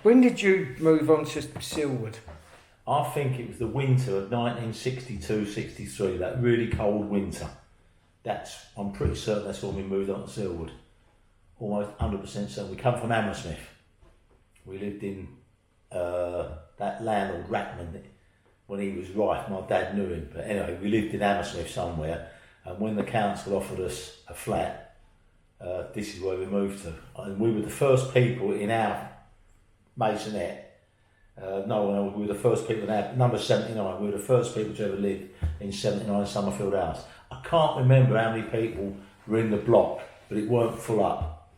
When did you move on to Silwood? I think it was the winter of 1962-63, that really cold winter. I'm pretty certain that's when we moved on to Silwood. Almost 100% certain. We come from Hammersmith. We lived in that landlord Ratman. When he was rife, my dad knew him. But anyway, we lived in Hammersmith somewhere, and when the council offered us a flat, this is where we moved to. And we were the first people in our masonette. We were the first people in our number 79. We were the first people to ever live in 79 Summerfield House. I can't remember how many people were in the block, but it weren't full up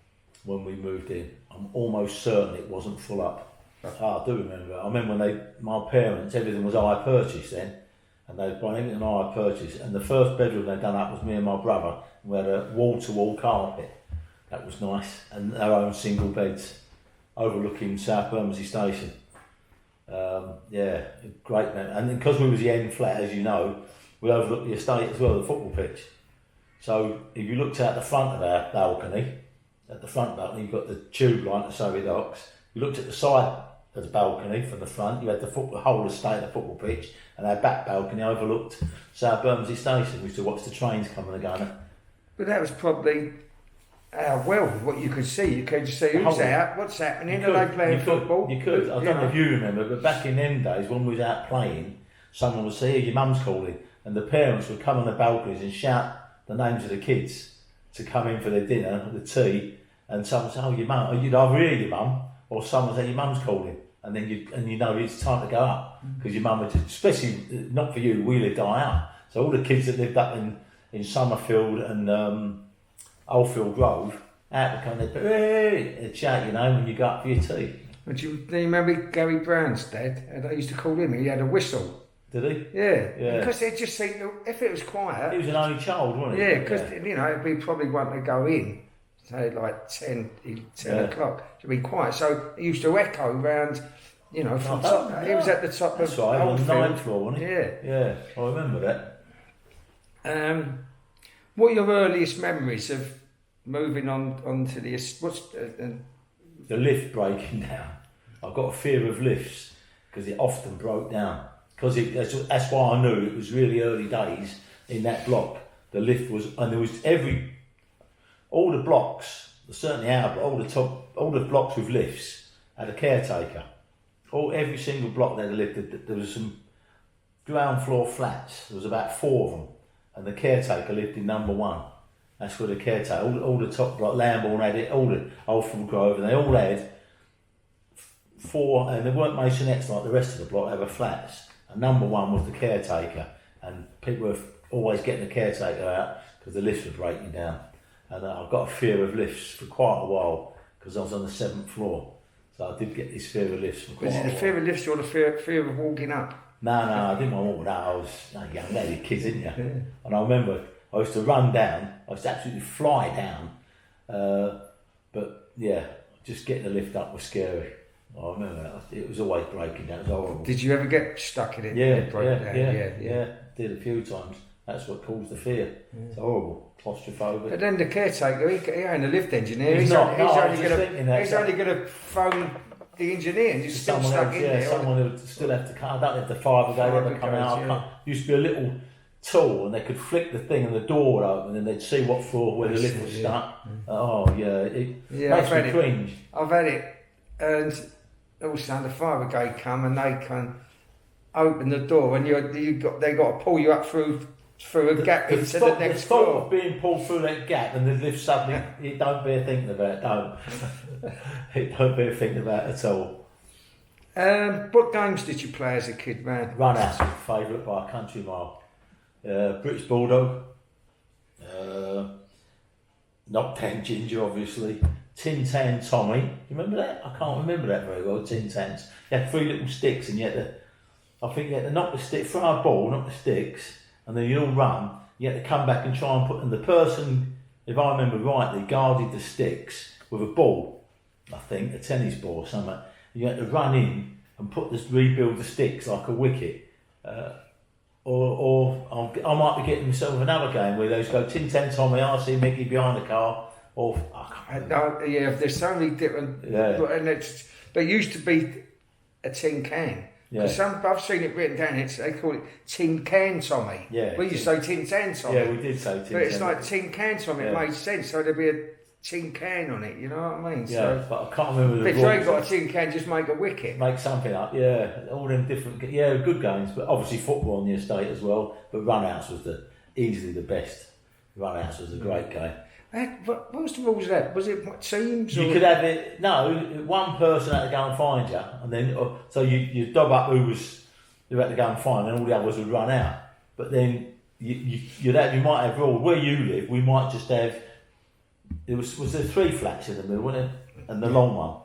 when we moved in. I'm almost certain it wasn't full up. I do remember. I remember when my parents, everything was hire purchase then, and they'd buy everything hire purchase. And the first bedroom they'd done up was me and my brother. We had a wall-to-wall carpet. That was nice, and our own single beds overlooking South Bermondsey Station. Great man. And because we was the end flat, as you know, we overlooked the estate as well, the football pitch. So if you looked out the front of our balcony, you've got the tube line to Surrey Docks. You looked at the side of the balcony from the front, you had the whole estate, the football pitch, and our back balcony overlooked South Bermondsey Station. We used to watch the trains coming and going. But that was probably what you could see. You could just see who's out, what's happening, are they playing football? You could. I don't know if you remember, but back in them days when we was out playing, someone would say, your mum's calling, and the parents would come on the balconies and shout the names of the kids to come in for their dinner, the tea, and someone would say, your mum, you'd either hear your mum, or someone would say, your mum's calling, and then you know it's time to go up, because your mum would, especially not for you, we lived high up, so all the kids that lived up in Summerfield and Oldfield Grove, out would come, they'd shout your name when you go up for your tea. Do you remember Gary Brown's dad? They used to call him, he had a whistle. Did he? Yeah. Because they just seemed, if it was quiet... He was an only child, wasn't he? Yeah, because, it'd be probably want to go in, say like 10 o'clock, to be quiet. So he used to echo round, from top. He was at the top of right, on the 9th floor, wasn't he? Yeah. I remember that. What are your earliest memories of moving on to the... The lift breaking down. I've got a fear of lifts, because it often broke down. Because that's why I knew it was really early days in that block. The lift was, and there was all the blocks, certainly all the blocks with lifts had a caretaker. Every single block that had a lift, there was some ground floor flats. There was about 4 of them, and the caretaker lived in number 1. That's where the caretaker, all the top block, Lambourne had it, all the Oldfield Grove, and they all had 4, and they weren't masonettes like the rest of the block. They were flats. And number 1 was the caretaker, and people were always getting the caretaker out because the lifts were breaking down. And I've got a fear of lifts for quite a while because I was on the 7th floor, so I did get this fear of lifts for quite a while. Was it the fear of lifts or the fear of walking up? No, I didn't want to walk down. I was young lady, kids, didn't you? Yeah. And I remember I used to run down. I used to absolutely fly down. But yeah, just getting the lift up was scary. I remember that. It was always breaking down. It was horrible. Did you ever get stuck in it? Yeah. Did a few times. That's what caused the fear. It's horrible. Claustrophobic. But then the caretaker, he ain't a lift engineer. He's only going to phone the engineer and he's still stuck in there. Someone who would still have to come. I don't know if the fire brigade ever come out. Used to be a little tool and they could flick the thing and the door would open and they'd see what floor where the lift was stuck. It makes me cringe. I've had it. And also the fire brigade come and they can open the door and they got to pull you up through a gap into the next floor. The thought of being pulled through that gap and the lift suddenly, it don't bear thinking about. Don't. It don't bear thinking about at all. What games did you play as a kid, man? Runouts was favourite by a country mile. British Bulldog. Knockdown Ginger, obviously. Tin Tan Tommy. You remember that? I can't remember that very well, Tin Tans. You had 3 little sticks and you had to knock the stick, throw a ball, knock the sticks, and then you'd all run. You had to come back and try and put, and the person, if I remember rightly, guarded the sticks with a ball, I think, a tennis ball or something. You had to run in and rebuild the sticks like a wicket. Or I might be getting myself another game where those go Tin Tan Tommy, I see Mickey behind the car, or there's so many different, and But it used to be a tin can. Yeah. I've seen it written down. They call it tin can Tommy. Yeah. We used to say tin tan Tommy. Yeah, we did say tin. But it's like tin can Tommy. It made sense. So there'd be a tin can on it. You know what I mean? Yeah, so, but I can't remember the if rules. you ain't got a tin can, just make a wicket. Make something up. Yeah, all them different. Yeah, good games, but obviously football on the estate as well. But Runouts was easily the best. Runouts was a great game. What was the rules of that? Was it teams? You could have it. No, one person had to go and find you, and then so you dob up who had to go and find, and all the others would run out. But then you might have rules where you live. We might just have. Was there 3 flats in the middle, wasn't it? And the long one.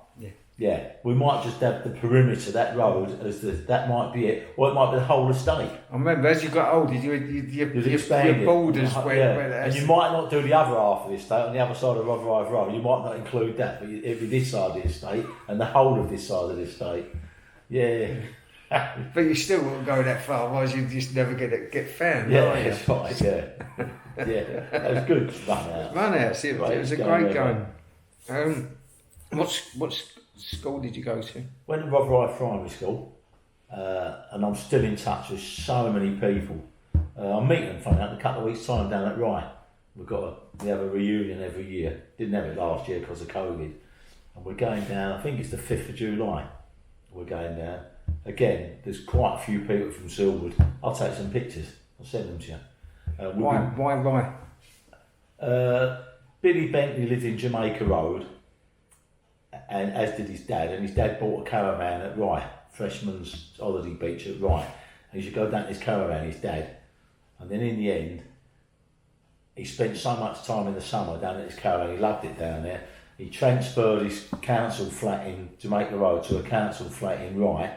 Yeah, we might just have the perimeter, that road, that might be it, or it might be the whole estate. I remember as you got older, your borders where and you might not do the other half of the estate on the other side of Rotherhithe Road. You might not include that, but it'd be this side of the estate and the whole of this side of the estate. Yeah. But you still wouldn't go that far, otherwise you'd just never get found. Yeah, that's right. Yeah, yeah, that was good. Runouts. It was a great game. What school did you go to? Went to Rotherhithe Primary School, and I'm still in touch with so many people. I'm meeting them, funny enough, in a couple of weeks' time down at Rye. We have a reunion every year. Didn't have it last year because of COVID, and we're going down. I think it's the 5th of July. We're going down again. There's quite a few people from Silwood. I'll take some pictures. I'll send them to you. Why Rye? Billy Bentley lived in Jamaica Road, and as did his dad, and his dad bought a caravan at Rye, Freshman's Holiday Beach at Rye. And he should go down to his caravan, his dad. And then in the end, he spent so much time in the summer down at his caravan, he loved it down there. He transferred his council flat in Jamaica Road to a council flat in Rye.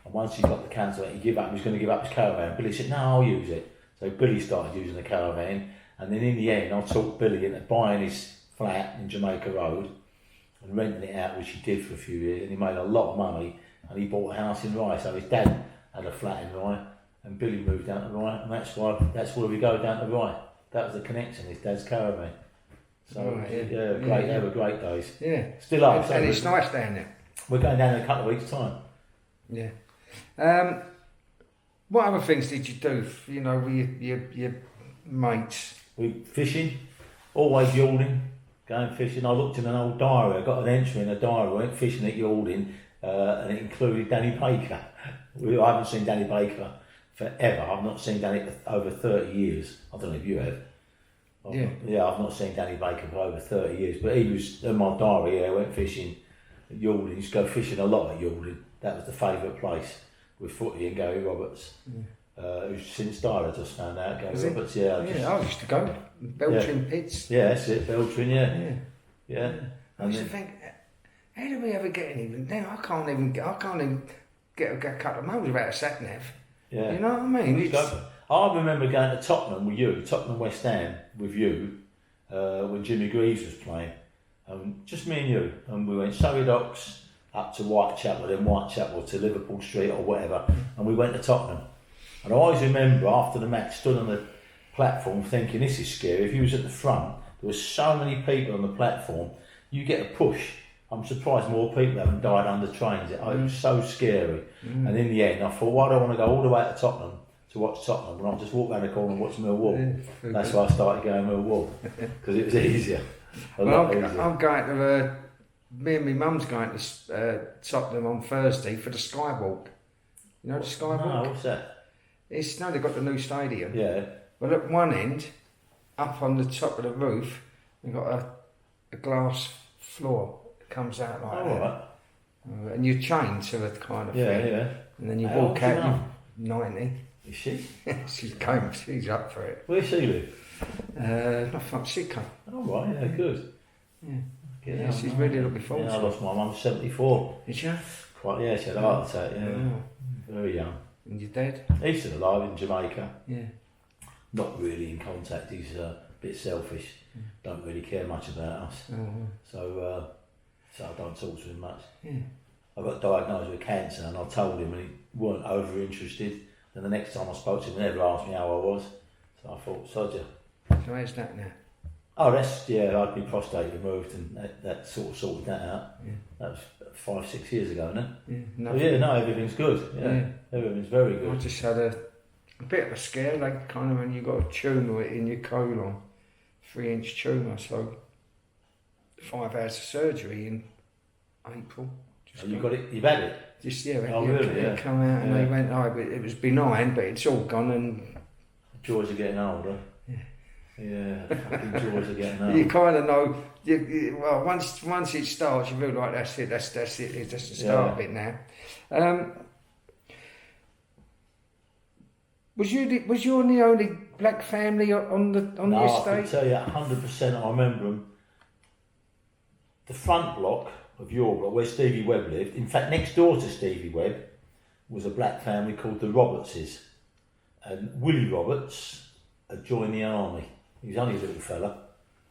And once he got the council flat, he was going to give up his caravan. Billy said, no, I'll use it. So Billy started using the caravan. And then in the end, I talked Billy into buying his flat in Jamaica Road and renting it out, which he did for a few years, and he made a lot of money, and he bought a house in Rye. So his dad had a flat in Rye, and Billy moved down to Rye, and that's where we go, down to Rye. That was the connection, his dad's caravan. So they were great days. Yeah, still are. And it's nice down there. We're going down in a couple of weeks' time. Yeah. What other things did you do? You know, with your mates? We fishing, always yawning. Going fishing. I looked in an old diary. I got an entry in a diary. I went fishing at Yalding, and it included Danny Baker. I haven't seen Danny Baker forever. I've not seen Danny for over 30 years. I don't know if you have. I've not seen Danny Baker for over 30 years. But he was in my diary. I went fishing at Yalding. Used to go fishing a lot at Yalding. That was the favourite place with Footy and Gary Roberts. Who's since died, I just found out. Gary Roberts, I used to go. Beltrin pits. Yeah, that's it, Beltrin, yeah. I used to think, how do we ever get anything? Now I can't even get a couple of miles without a sat nav. Yeah. You know what I mean? I remember going to Tottenham with you, Tottenham West Ham with you, when Jimmy Greaves was playing. Just me and you. And we went Surrey Docks up to Whitechapel, then Whitechapel to Liverpool Street or whatever, and we went to Tottenham. And I always remember after the match, stood on the platform thinking, this is scary. If you was at the front, there were so many people on the platform, you get a push. I'm surprised more people haven't died under trains. It was so scary. And in the end, I thought, why do I want to go all the way to Tottenham to watch Tottenham when I'll just walk around the corner and watch Millwall? That's why I started going Millwall, because it was easier. I'm going to, me and my mum's going to Tottenham on Thursday for the Skywalk. You know the Skywalk? No, what's that? They've got the new stadium. Yeah. But at one end, up on the top of the roof, we've got a glass floor that comes out like that. Right. And you're chained to it kind of thing. Yeah. And then you walk out, you're 90. Is she? She's up for it. Where does she live? Not from Sidcup. Oh, right, yeah, good. Yeah, she's really looking forward to it. I lost my mum 74. Did you? Quite, she had a heart attack, very young. And your dad? He's still alive in Jamaica. Yeah. Not really in contact, he's a bit selfish, don't really care much about us. So I don't talk to him much. I got diagnosed with cancer and I told him and he weren't over interested. And the next time I spoke to him, he never asked me how I was. So I thought, sod ya. So how's that now? Oh, that's, yeah, I had my prostate removed and that sort of sorted that out. Yeah. That was 5-6 years ago, isn't it? Yeah, Oh, yeah, no, everything's good. Yeah. Everything's very good. I just had a bit of a scare, like kind of when you got a tumour in your colon, 3-inch tumour, so 5 hours of surgery in April. You've had it? Just, Really? Come out and they went, but it was benign, but it's all gone and... Joys of getting older. Yeah, fucking joys of getting older. You kind of know, well, once it starts, you feel like that's it, that's it, it's just the start of it now. Was you the only black family on the estate? No, I can tell you 100%. I remember them. The front block of your block, where Stevie Webb lived. In fact, next door to Stevie Webb was a black family called the Robertses, and Willie Roberts had joined the army. He was only a little fella,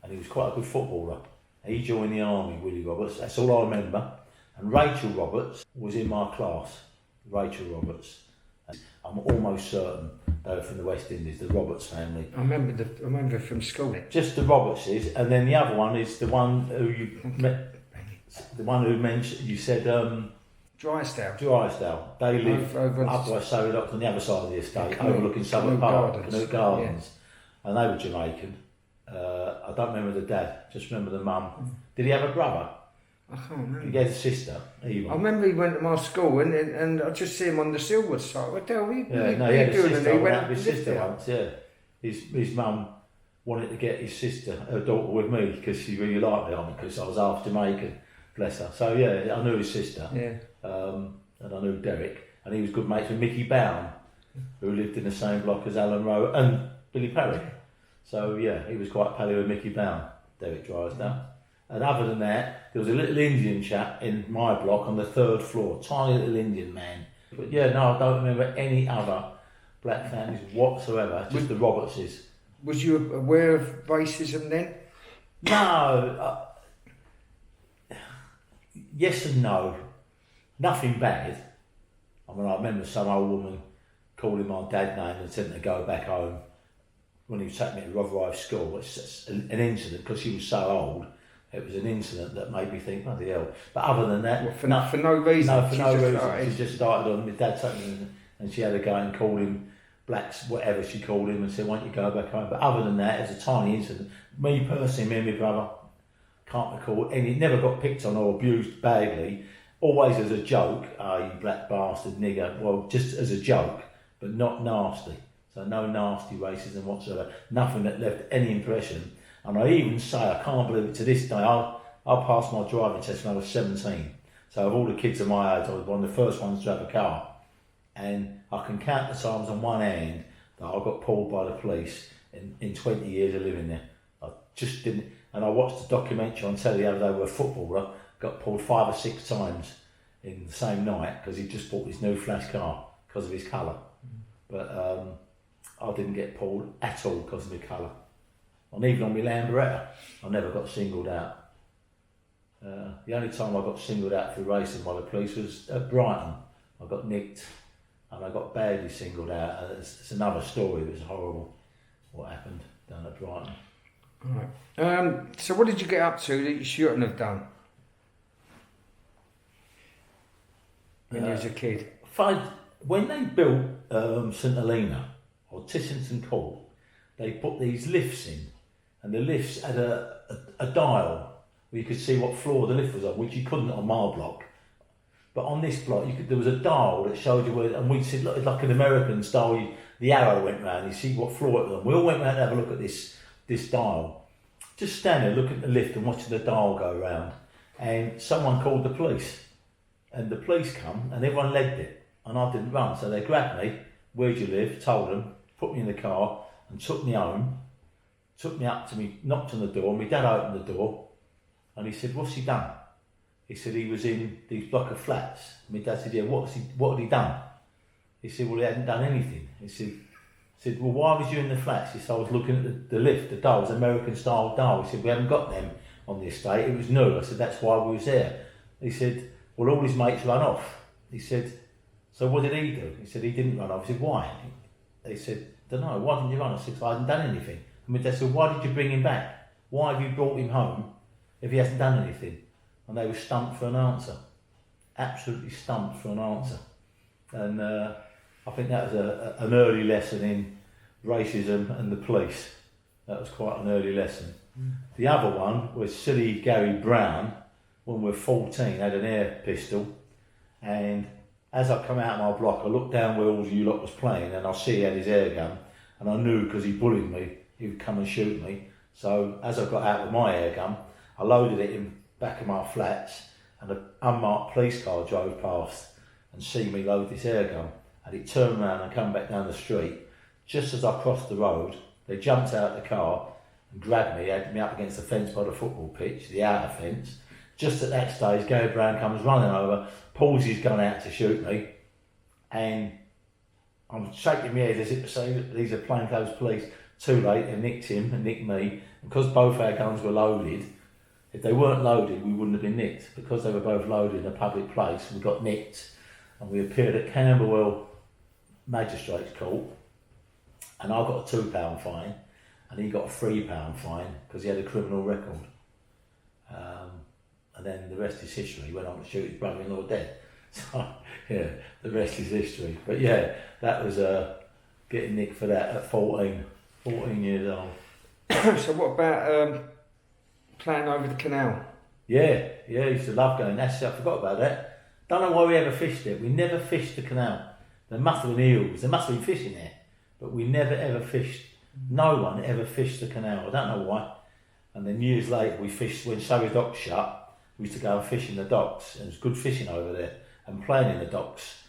and he was quite a good footballer. He joined the army, Willie Roberts. That's all I remember. And Rachel Roberts was in my class. Rachel Roberts. I'm almost certain they were from the West Indies, the Roberts family. I remember from school. Just the Robertses, and then the other one is the one who you met. The one who mentioned, you said, Drysdale. They live up by Surrey Docks on the other side of the estate, overlooking Southwark Park, Canute Gardens. And they were Jamaican. I don't remember the dad, just remember the mum. Did he have a brother? I can't remember. He had a sister, Eva. I remember he went to my school and I just see him on the Silwood site. What the hell he had a sister. He went up with his sister once, yeah. His mum wanted to get his sister, her daughter, with me because she really liked me on it because I was half Jamaican, bless her. So yeah, I knew his sister. Yeah. And I knew Derek, and he was good mates with Mickey Bown, who lived in the same block as Alan Rowe and Billy Parry. So yeah, he was quite pally with Mickey Bown, Derek Drysdale. And other than that, there was a little Indian chap in my block on the 3rd floor, tiny little Indian man. But yeah, no, I don't remember any other black families whatsoever, just the Robertses. Was you aware of racism then? No. Yes and no. Nothing bad. I mean, I remember some old woman calling my dad name and telling him to go back home when he was taking me to Rotherhithe School. It's an incident because she was so old. It was an incident that made me think, bloody hell. But other than that... for no reason? No, for no reason. She just started on, my dad took me and she had to go and call him blacks, whatever she called him, and said, why don't you go back home? But other than that, it was a tiny incident. Me personally, me and my brother, can't recall any, never got picked on or abused badly. Always as a joke, you black bastard, nigger. Well, just as a joke, but not nasty. So no nasty racism whatsoever. Nothing that left any impression. And I even say, I can't believe it to this day, I passed my driving test when I was 17. So of all the kids of my age, I was one of the first ones to have a car. And I can count the times on one hand that I got pulled by the police in 20 years of living there. I just didn't. And I watched a documentary on telly the other day where a footballer got pulled 5 or 6 times in the same night because he just bought his new flash car because of his colour. But I didn't get pulled at all because of my colour. And even on my Lambretta, I never got singled out. The only time I got singled out for racing by the police was at Brighton. I got nicked and I got badly singled out. It's another story. It was horrible what happened down at Brighton. Right. So what did you get up to that you shouldn't have done when you was a kid? When they built St Helena or Tissington Court, they put these lifts in, and the lifts had a dial where you could see what floor the lift was on, which you couldn't on my block. But on this block, there was a dial that showed you where, and we said, look, like an American style, the arrow went round, you see what floor it was on. We all went round to have a look at this dial. Just stand there looking at the lift and watching the dial go round. And someone called the police. And the police come and everyone legged it. And I didn't run. So they grabbed me, where'd you live? Told them, put me in the car and took me home. Took me up to me, knocked on the door. My dad opened the door and he said, what's he done? He said he was in these block of flats. My dad said, yeah, what had he done? He said, well, he hadn't done anything. He said, well, why was you in the flats? He said, I was looking at the lift, the dial, it was American style dial. He said, we haven't got them on the estate, it was new. I said, that's why we was there. He said, well, all his mates ran off. He said, so what did he do? He said, he didn't run off. I said, why? He said, don't know, why didn't you run? I said, I hadn't done anything. I mean, they said, why did you bring him back? Why have you brought him home if he hasn't done anything? And they were stumped for an answer. Absolutely stumped for an answer. And I think that was an early lesson in racism and the police. That was quite an early lesson. The other one was silly Gary Brown, when we were 14, had an air pistol, and as I come out of my block, I looked down where all you lot was playing, and I see he had his air gun, and I knew because he bullied me, he would come and shoot me. So as I got out with my air gun, I loaded it in back of my flats, and an unmarked police car drove past and see me load this air gun, and it turned around and come back down the street. Just as I crossed the road, they jumped out of the car and grabbed me, had me up against the fence by the football pitch, the outer fence. Just at that stage, Gary Brown comes running over, pulls his gun out to shoot me, and I'm shaking my head as if to say, these are plainclothes police. Too late, they nicked him and nicked me. And because both our guns were loaded, if they weren't loaded, we wouldn't have been nicked. Because they were both loaded in a public place, we got nicked, and we appeared at Camberwell Magistrates Court, and I got a £2 fine, and he got a £3 fine because he had a criminal record. And then the rest is history. He went on to shoot his brother-in-law dead. So, yeah, the rest is history. But yeah, that was getting nicked for that at 14 years old. So what about playing over the canal? Yeah, I used to love going. I forgot about that. Don't know why we ever fished it. We never fished the canal. There must have been eels. There must have been fish in there. But we never ever fished. No one ever fished the canal. I don't know why. And then years later we fished when Surrey Docks shut. We used to go and fish in the docks. And it was good fishing over there. And playing in the docks.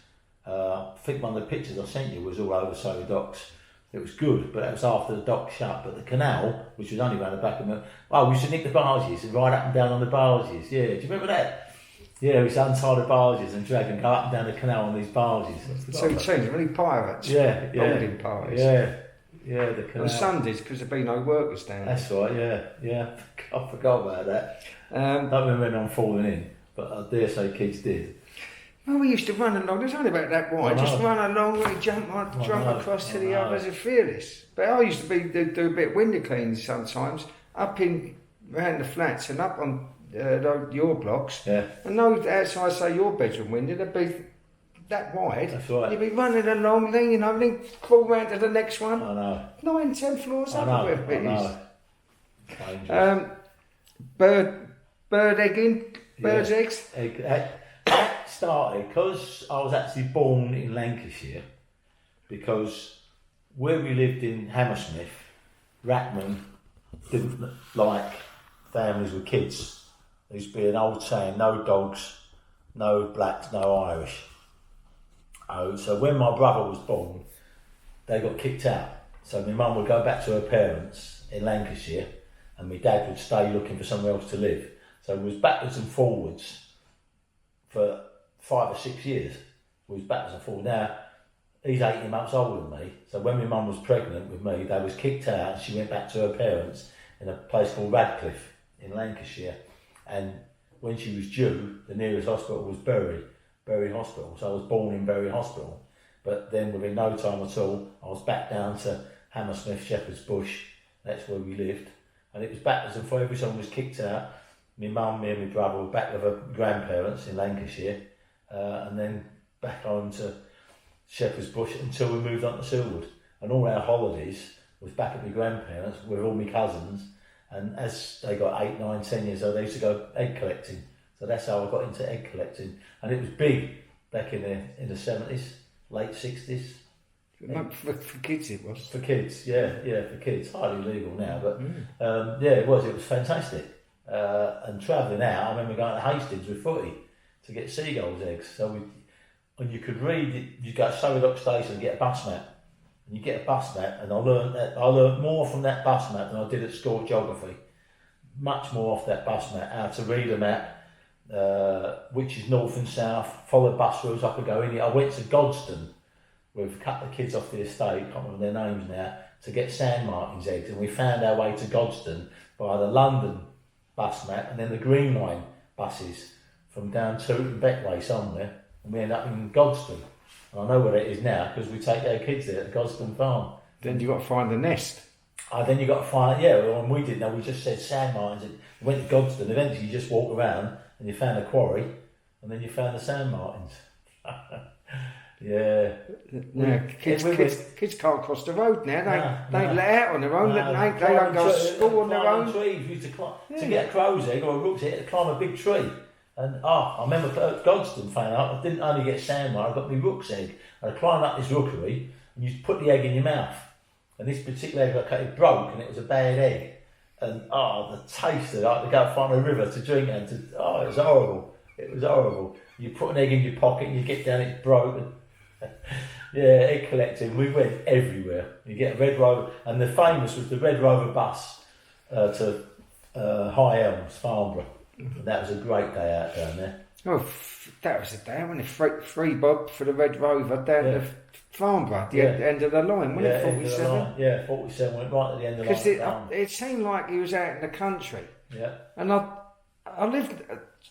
I think one of the pictures I sent you was all over Surrey Docks. It was good, but it was after the dock shut. But the canal, which was only around the back of the... we used to nick the barges and ride up and down on the barges. Yeah, do you remember that? Yeah, we used to untie the barges and drag and go up and down the canal on these barges. So it seems really pirates. Yeah. Holding pirates. Yeah, the canal. On Sundays, because there'd be no workers down there. That's right, yeah. I forgot about that. Don't remember when I'm falling in, but I dare say kids did. Well, we used to run along, there's only about that wide, just run along, we jump across to the others and fearless. But I used to do a bit of window cleaning sometimes, up around the flats and up on your blocks. Yeah. And those outside, say, your bedroom window, they'd be that wide. That's right. You'd be running along, then crawl round to the next one. I know. 9, 10 floors up, wherever it is. Bird egging, birds' eggs. That started because I was actually born in Lancashire, because where we lived in Hammersmith, Rackman didn't like families with kids. There used to be an old saying, no dogs, no blacks, no Irish. So when my brother was born, they got kicked out. So my mum would go back to her parents in Lancashire, and my dad would stay looking for somewhere else to live. So it was backwards and forwards for 5 or 6 years. We was backwards and forwards. Now, he's 18 months older than me, so when my mum was pregnant with me, they was kicked out and she went back to her parents in a place called Radcliffe in Lancashire. And when she was due, the nearest hospital was Bury Hospital. So I was born in Bury Hospital. But then within no time at all, I was back down to Hammersmith, Shepherd's Bush. That's where we lived. And it was backwards and forwards. Every time was kicked out. My mum, me and my brother were back with her grandparents in Lancashire, and then back home to Shepherd's Bush until we moved on to Silwood. And all our holidays was back at my grandparents with all my cousins. And as they got 8, 9, 10 years old, they used to go egg collecting. So that's how I got into egg collecting. And it was big back in the 70s, late 60s. For kids it was. For kids, yeah, for kids. Highly legal now, but it was fantastic. And travelling out, I remember going to Hastings with footy to get seagulls' eggs. So when you could read it, you go to Surrey Dock Station and get a bus map. And you get a bus map, and I learned more from that bus map than I did at school geography. Much more off that bus map, how to read a map, which is north and south, follow bus routes I could go in. I went to Godstone with a couple of kids off the estate, I can't remember their names now, to get sand martins eggs, and we found our way to Godstone by the London bus map and then the Green Line buses from down Tooting Beckway somewhere, and we end up in Godstone. And I know where it is now because we take our kids there to Godstone Farm. Then you've got to find the nest. Then you got to find, and we didn't know, we just said sand mines. We went to Godstone, eventually you just walk around and you found a quarry and then you found the sand martins. Yeah. No, kids can't cross the road now. They let out on their own. They don't go to school on their own. Trees. We used to get a crow's egg or a rook's egg to climb a big tree. And I remember at Godstone found out I didn't only get sand mine, I got my rook's egg. I climbed up this rookery and you put the egg in your mouth. And this particular egg it broke and it was a bad egg. And the taste of it, I had to go find a river to drink it it was horrible. It was horrible. You put an egg in your pocket and you get down, it's broken. Egg collecting. We went everywhere. You get a Red Rover, and the famous was the Red Rover bus to High Elms, Farnborough. And that was a great day out down there. Oh, that was a day when free bob for the Red Rover down to Farnborough, the end of the line, wasn't it? 47. 47 went right at the end of the line. Because it seemed like he was out in the country. Yeah. And I lived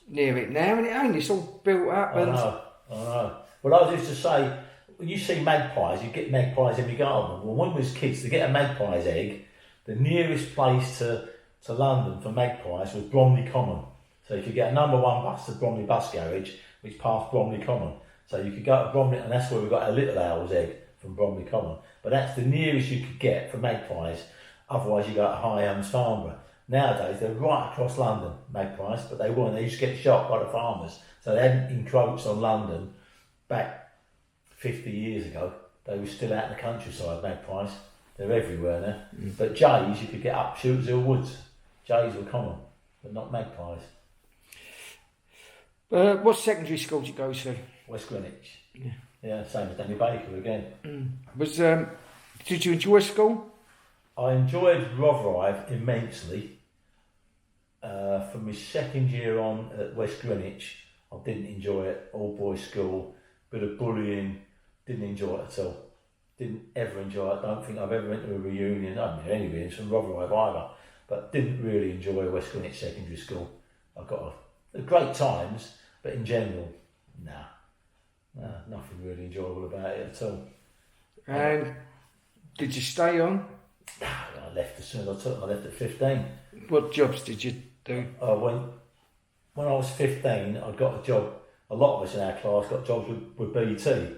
near it now, and it's all built up. I know. Well, I used to say, when you see magpies, you get magpies in your garden. Well, when we was kids, to get a magpie's egg, the nearest place to London for magpies was Bromley Common. So if you get a number 1 bus to Bromley Bus Garage, which passed Bromley Common. So you could go to Bromley, and that's where we got a little owl's egg from Bromley Common. But that's the nearest you could get for magpies. Otherwise, you go to High Elms, Farnborough. Nowadays, they're right across London, magpies, but they weren't. They used to get shot by the farmers. So they hadn't encroached on London back 50 years ago. They were still out in the countryside, magpies. They're everywhere now. But jays, you could get up Shooters Hill Woods. Jays were common, but not magpies. What secondary school did you go to? West Greenwich. Yeah, same as Danny Baker again. Did you enjoy school? I enjoyed Rotherhithe immensely. From my second year on at West Greenwich, I didn't enjoy it. All boys school, bit of bullying, didn't enjoy it at all. Didn't ever enjoy it. I don't think I've ever been to a reunion. I haven't been to any reunions from Rotherhithe either, but didn't really enjoy West Greenwich Secondary School. I got great times, but in general, nothing really enjoyable about it at all. And did you stay on? I left as soon as I left at 15. What jobs did you do? When I was 15, I got a job. A lot of us in our class got jobs with BT.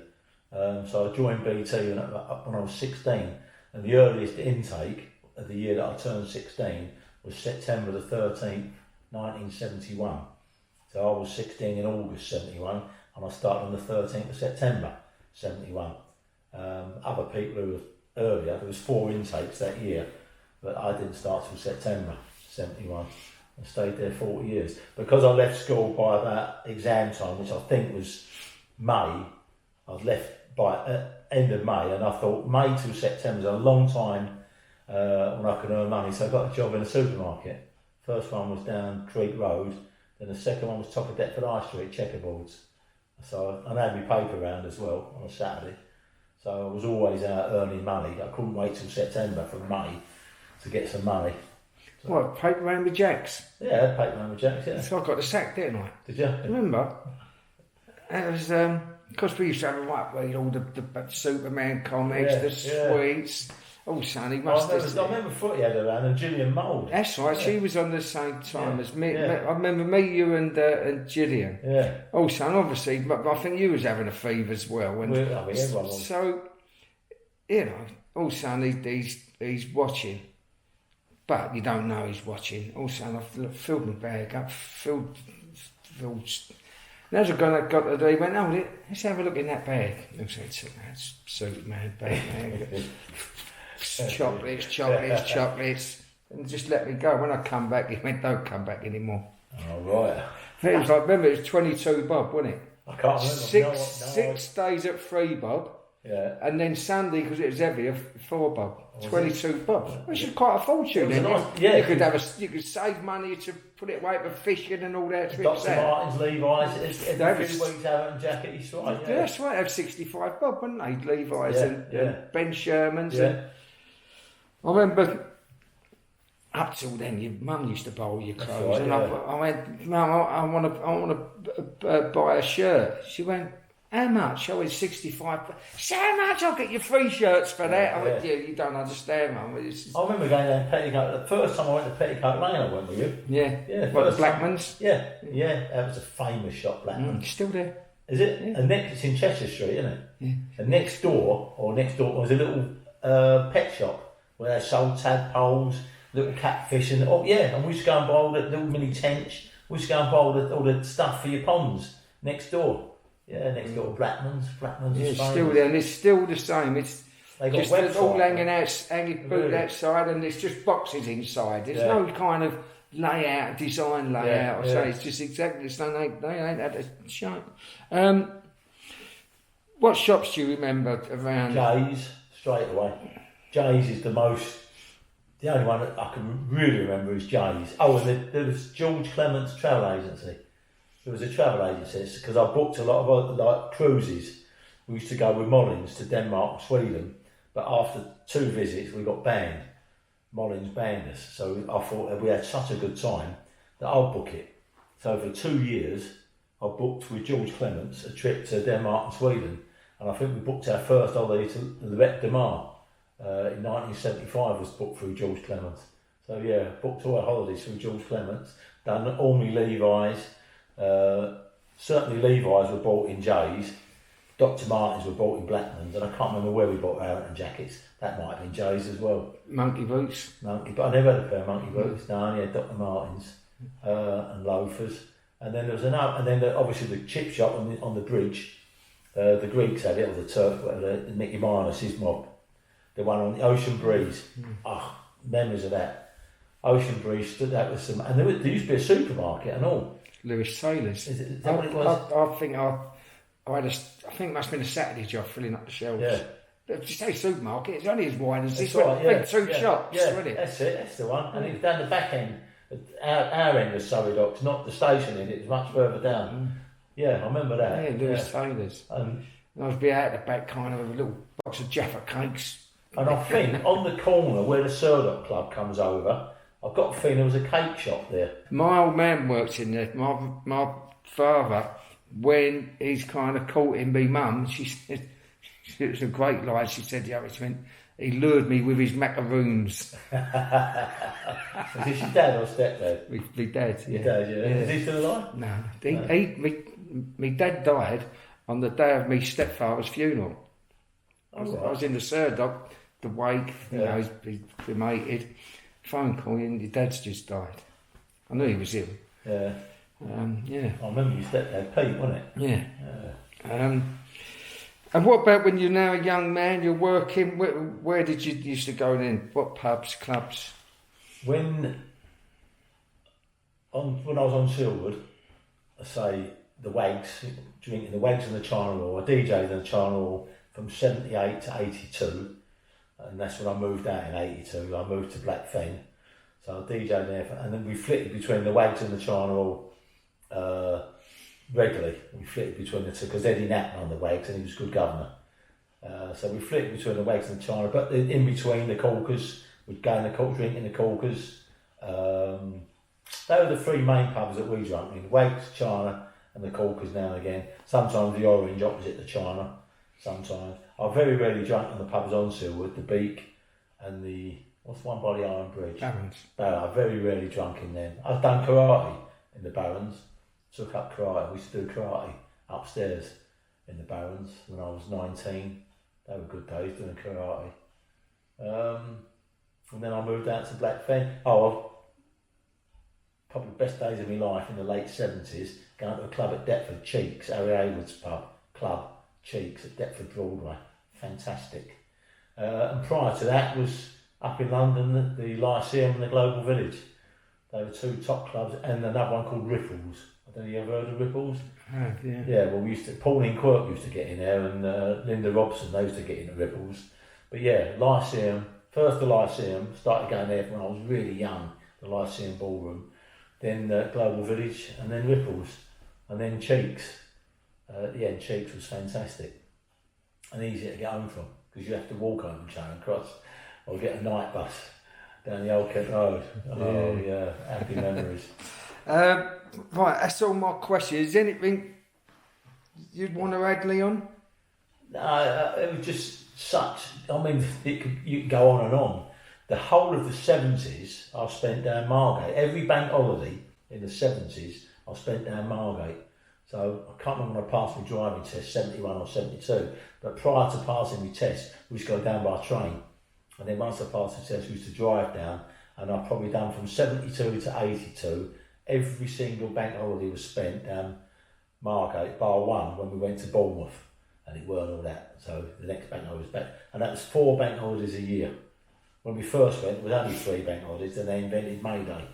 So I joined BT when I was 16. And the earliest intake of the year that I turned 16 was September the 13th, 1971. So I was 16 in August 71, and I started on the 13th of September 71. Other people who were earlier, there was 4 intakes that year, but I didn't start till September 71. I stayed there 40 years. Because I left school by about exam time, which I think was May, I left by end of May, and I thought May till September is a long time when I could earn money, so I got a job in a supermarket. First one was down Creek Road, then the second one was top of Deptford High Street, checkerboards. So I had my paper round as well on a Saturday. So I was always out earning money. I couldn't wait till September from May to get some money. So, what, paper round with Jacks? Yeah, paper round with Jacks, yeah. So I got the sack, didn't I? Did you? Remember? It was, because we used to have a right read all the Superman comics, the sweets. Oh, son, he must have... I remember Footy had around and Gillian Mould. That's right, she was on the same time as me. I remember me, you and Gillian. Yeah. Oh, son, obviously, but I think you was having a fever as well. And everyone was. So, oh, son, he's watching. But you don't know he's watching. Oh, son, I've filled my bag up, filled... And as I got to do, he went, let's have a look in that bag. I said, that's Superman bag, man. Chocolates, and just let me go. When I come back, he went, don't come back anymore. Oh, right. It was like, remember, it was 22 bob, wasn't it? I can't remember. Six days at 3 bob. Yeah. And then Sunday, because it was heavier, 4 bob. 22 bob. Which is quite a fortune. You could save money to put it away for fishing and all that. Dr. Martens, Levi's, every few weeks out and jacket, he's right. Yeah. That's right, they have 65 bob, wouldn't they? Levi's and Ben Sherman's. Yeah. And I remember up till then, your mum used to borrow your clothes, and I went, Mum, I want to buy a shirt. She went, how much? I went 65. So how much? I'll get you 3 shirts for that. I went, you don't understand, Mum. I remember going down to Petticoat. The first time I went to Petticoat Lane, I went with you. Yeah. What, the Blackman's? Yeah. That was a famous shop, Blackman's. Still there. Is it? Yeah. And next, it's in Chester Street, isn't it? Yeah. And next door was a little pet shop where they sold tadpoles, little catfish, and and we used to go and buy all the little mini tents. We used to go and buy all the stuff for your ponds next door. Yeah, next door, Blackman's. It's still there, and it's still the same. It's just all hanging outside, and there's just boxes inside. There's no kind of design layout. So it's just exactly the same. They ain't had a show. What shops do you remember around? Jay's, straight away. Jay's is the only one that I can really remember is Jay's. Oh, and there was George Clement's travel agency. There was a travel agency because I booked a lot of cruises. We used to go with Mullins to Denmark, Sweden, but after 2 visits we got banned. Mullins banned us, so I thought that we had such a good time that I'll book it. So for 2 years I booked with George Clements a trip to Denmark and Sweden, and I think we booked our first holiday to the Vet de Mar in 1975 was booked through George Clements. So booked all our holidays through George Clements, done all my Levi's. Certainly Levi's were bought in Jay's, Dr. Martens were bought in Blackman's, and I can't remember where we bought our Everton jackets. That might have been Jay's as well. Monkey boots? But I never had a pair of monkey boots. No, I only had Dr. Martens and loafers. And then there was obviously the chip shop on the bridge. The Greeks had it, or the Turk, the Mickey Minus, his mob. The one on the Ocean Breeze. Memories of that. Ocean Breeze stood out with some, and there used to be a supermarket and all. Lewis Taylor's. Is that what it was? I think I think it must have been a Saturday job filling up the shelves. Yeah. But you say supermarket, it's only as wide as this right, one. Two shops, wasn't it? That's it, that's the one. And it was down the back end. Our end of Surrey Docks, not the station end, it was much further down. Yeah, I remember that. Yeah, Lewis Taylor's. And I was be out the back kind of with a little box of Jaffa cakes. And I think on the corner where the Surdock Club comes over, I've got a feeling there was a cake shop there. My old man worked in there. My father, when he's kind of courting me mum, she said, it was a great lie, she said, he lured me with his macaroons. Was this your dad or stepdad? My dad, yeah. Your dad, yeah. Is he still alive? No. My dad died on the day of my stepfather's funeral. I was in the Surdock, the wake, he's cremated. Phone call, and your dad's just died. I knew he was ill. Yeah. I remember your stepdad, Pete, wasn't it? Yeah. And what about when you're now a young man, you're working, where did you used to go then? What pubs, clubs? When I was on Silwood, I say the Wags, drinking the Wags in the Channel Hall. I DJ'd in the Channel Hall from 78 to 82. And that's when I moved out in 82. I moved to Blackfen. So I DJ'd there. And then we flitted between the Wags and the Channel regularly. We flitted between the two because Eddie Knapp on the Wags and he was good governor. So we flitted between the Wags and the Channel. But in between the Corkers, we'd go in the Corkers, drink in the Corkers. They were the 3 main pubs that we drank in. Wags, China and the Corkers now and again. Sometimes the Orange opposite the China. Sometimes. I very rarely drank in the pubs on Silwood, the Beak and the, what's the one by the Iron Bridge? Barons. I very rarely drunk in them. I've done karate in the Barons, took up karate. We used to do karate upstairs in the Barons when I was 19. They were good days doing karate. And then I moved out to Blackfen. Probably the best days of my life in the late 70s, going to a club at Deptford, Cheeks, Harry Haywood's pub, club. Cheeks at Deptford Broadway, fantastic. And prior to that was up in London, the Lyceum and the Global Village. They were 2 top clubs, and another one called Ripples. I don't know, you ever heard of Ripples? Yeah. Yeah, well, Pauline Quirk used to get in there, and Linda Robson, they used to get in at Ripples. But yeah, Lyceum, first the Lyceum, started going there when I was really young, the Lyceum Ballroom, then Global Village, and then Ripples, and then Cheeks. Cheeks was fantastic and easy to get home from because you have to walk home from Charing Cross or get a night bus down the Old Kent Road. Happy memories. Right, that's all my questions. Is anything you'd want to add, Leon? No, it was just such. I mean, you could go on and on. The whole of the 70s, I spent down Margate. Every bank holiday in the 70s, I spent down Margate. So I can't remember when I passed my driving test, 71 or 72. But prior to passing my test, we used to go down by train. And then once I passed the test, we used to drive down. And I've probably done from 72 to 82. Every single bank holiday was spent down Margate, bar one, when we went to Bournemouth. And it weren't all that. So the next bank holiday was back. And that was 4 bank holidays a year. When we first went, it was only 3 bank holidays, and they invented May Day.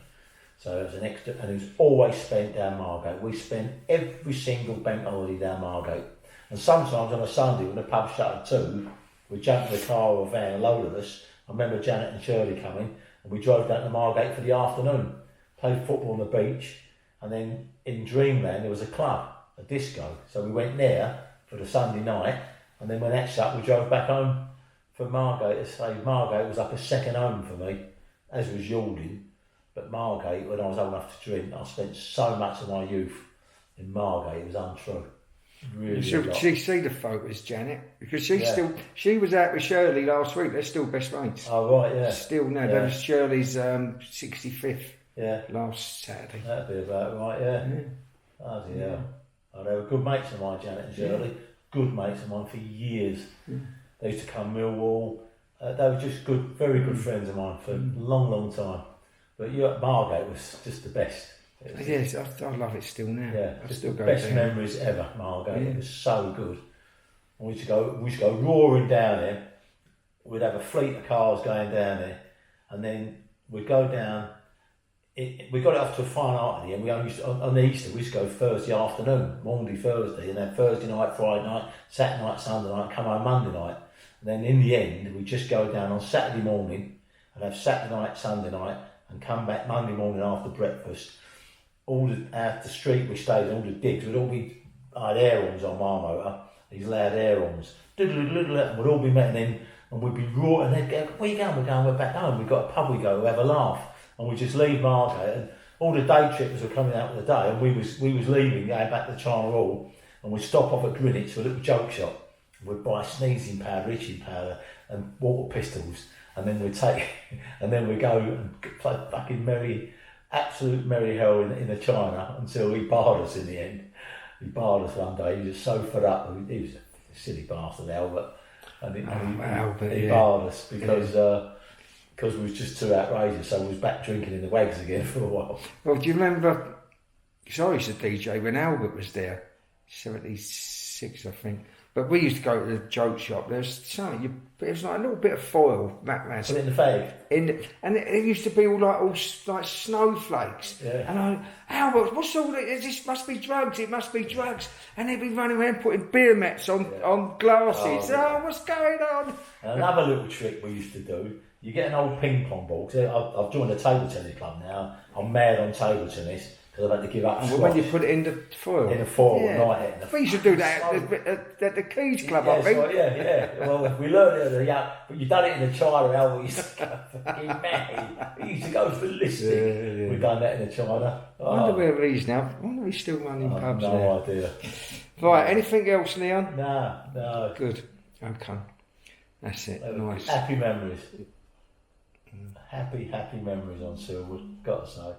So it was an extra, and it was always spent down Margate. We spent every single bank holiday down Margate. And sometimes on a Sunday, when the pub shut at 2, we jumped in the car or a van, a load of us. I remember Janet and Shirley coming, and we drove down to Margate for the afternoon, played football on the beach, and then in Dreamland there was a club, a disco. So we went there for the Sunday night, and then when that shut, we drove back home for Margate. To say Margate was like a second home for me, as was Yalding. But Margate, when I was old enough to drink, I spent so much of my youth in Margate, it was untrue. Really. Did she see the photos, Janet? Because she was out with Shirley last week. They're still best mates. Oh right, yeah. Still now. That was Shirley's 65th. Yeah. Last Saturday. That'd be about right, yeah. Oh dear. Oh, they were good mates of mine, Janet and Shirley. Yeah. Good mates of mine for years. They used to come Millwall. They were just good, very good friends of mine for a long, long time. But Margate was just the best. Yes, I love it still now. Yeah, I just still the go best there. memories ever. Margate, it was so good. And we used to go roaring down there. We'd have a fleet of cars going down there, and then we'd go down. We got it off to a fine art at the end. We only used to, on Easter, we used to go Thursday afternoon, Monday, Thursday, and then Thursday night, Friday night, Saturday night, Sunday night, come home Monday night. And then in the end, we just go down on Saturday morning and have Saturday night, Sunday night, and come back Monday morning after breakfast. All the street we stayed in, all the digs, would all be, I had air horns on my motor, these loud air horns, and we'd all be met and we'd be roaring, and they'd go, where you going? We're back home, we've got a pub we go, we have a laugh, and we just leave Margate, and all the day trippers were coming out for the day, and we was leaving, going back to China Hall, and we'd stop off at Greenwich for a little joke shop. We'd buy sneezing powder, itching powder, and water pistols, and then we'd go and play fucking absolute merry hell in the China until he barred us in the end. He barred us one day, he was so fed up, he was a silly bastard, Albert, and he barred us because we was just too outrageous, so we was back drinking in the wags again for a while. Well, do you remember, because I used to DJ when Albert was there, 76 I think. But we used to go to the joke shop. There was something, it was like a little bit of foil, that man. Put it in the fag. And it used to be all like snowflakes. Yeah. And I, Albert, what's all this? This must be drugs. It must be drugs. And they'd be running around putting beer mats on glasses. Oh, what's going on? And another little trick we used to do. You get an old ping pong ball. I've joined a table tennis club now. I'm mad on table tennis. Because I've had to give up. Well, when you put it in the foil. In the foil, right. We used to do that at the Keys Club, I think. Yeah. Well, we learned it but you done it in the China, Albert. You used to go fucking mad. We used to go ballistic. Yeah. We've done that in the China. I wonder where he's now. I wonder if he's still running pubs there. No idea. Right, anything else, Leon? No. Good. Okay. That's it. Nice. Happy memories. Happy memories on Silwood, got to say.